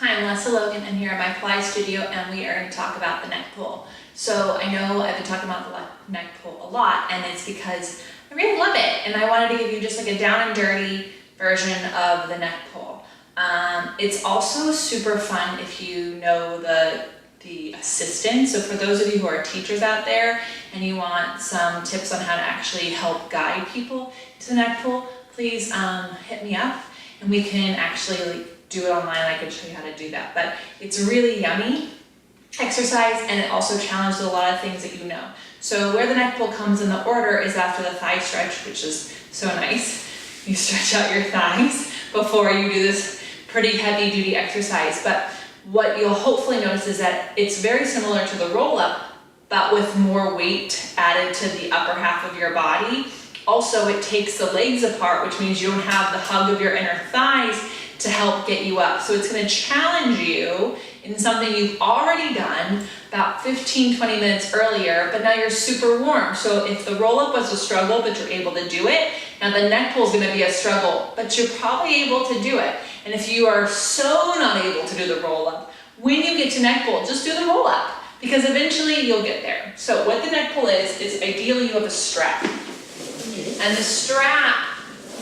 Hi, I'm Lesley Logan, and here at my Pilates studio, and we are going to talk about the neck pull. So I know I've been talking about the neck pull a lot, and it's because I really love it, and I wanted to give you just like a down and dirty version of the neck pull. It's also super fun if you know the assistant. So for those of you who are teachers out there and you want some tips on how to actually help guide people to the neck pull, please hit me up and we can actually do it online. I can show you how to do that. But it's a really yummy exercise, and it also challenges a lot of things that you know. So where the neck pull comes in the order is after the thigh stretch, which is so nice. You stretch out your thighs before you do this pretty heavy duty exercise. But what you'll hopefully notice is that it's very similar to the roll up, but with more weight added to the upper half of your body. Also, it takes the legs apart, which means you don't have the hug of your inner thighs to help get you up. So it's going to challenge you in something you've already done about 15-20 minutes earlier, but now you're super warm. So if the roll up was a struggle, but you're able to do it, now the neck pull is going to be a struggle, but you're probably able to do it. And if you are so not able to do the roll up, when you get to neck pull, just do the roll up, because eventually you'll get there. So what the neck pull is ideally you have a strap. And the strap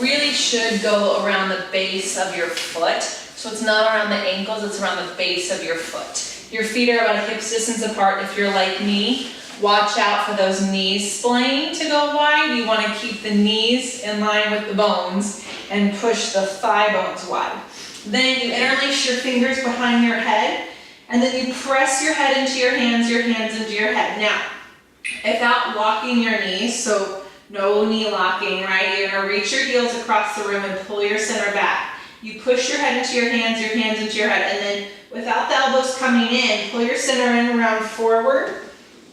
really should go around the base of your foot. So it's not around the ankles, it's around the base of your foot. Your feet are about a hip's distance apart if you're like me. Watch out for those knees splaying to go wide. You want to keep the knees in line with the bones and push the thigh bones wide. Then you interlace your fingers behind your head, and then you press your head into your hands into your head. Now, without locking your knees, so no knee locking, right? You're gonna reach your heels across the room and pull your center back. You push your head into your hands into your head, and then without the elbows coming in, pull your center in around forward.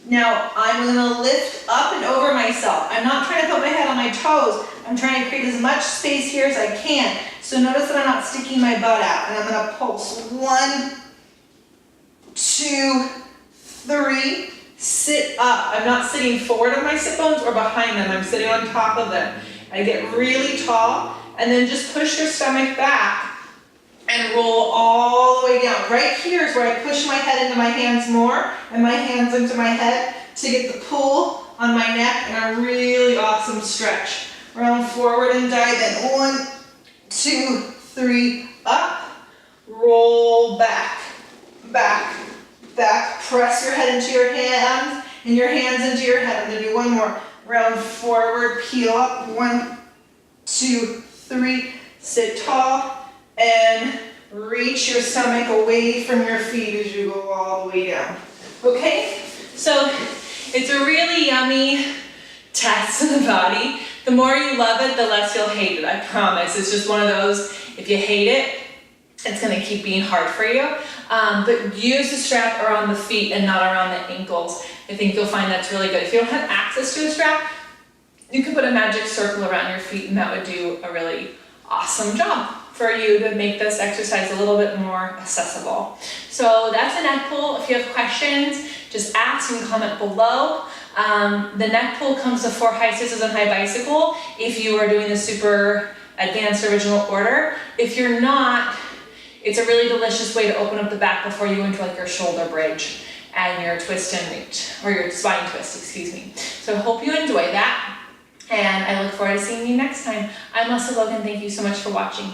Now, I'm gonna lift up and over myself. I'm not trying to put my head on my toes. I'm trying to create as much space here as I can. So notice that I'm not sticking my butt out, and I'm gonna pulse. 1, 2, 3. Sit up. I'm not sitting forward on my sit bones or behind them. I'm sitting on top of them. I get really tall, and then just push your stomach back and roll all the way down. Right here is where I push my head into my hands more and my hands into my head to get the pull on my neck and a really awesome stretch. Round forward and dive in. 1, 2, 3, up. Roll back, back, back. Press your head into your hands and your hands into your head. I'm going to do one more. Round forward, peel up. 1, 2, 3. Sit tall and reach your stomach away from your feet as you go all the way down. Okay? So it's a really yummy test in the body. The more you love it, the less you'll hate it. I promise. It's just one of those, if you hate it, it's going to keep being hard for you. But use the strap around the feet and not around the ankles. I think you'll find that's really good. If you don't have access to a strap, you can put a magic circle around your feet, and that would do a really awesome job for you to make this exercise a little bit more accessible. So that's a neck pull. If you have questions, just ask and comment below. The neck pull comes to 4 high sisters and high bicycle if you are doing the super advanced original order. If you're not, it's a really delicious way to open up the back before you go into like your shoulder bridge and your twist and reach, or your spine twist, excuse me. So I hope you enjoy that, and I look forward to seeing you next time. I'm Lesley Logan. Thank you so much for watching.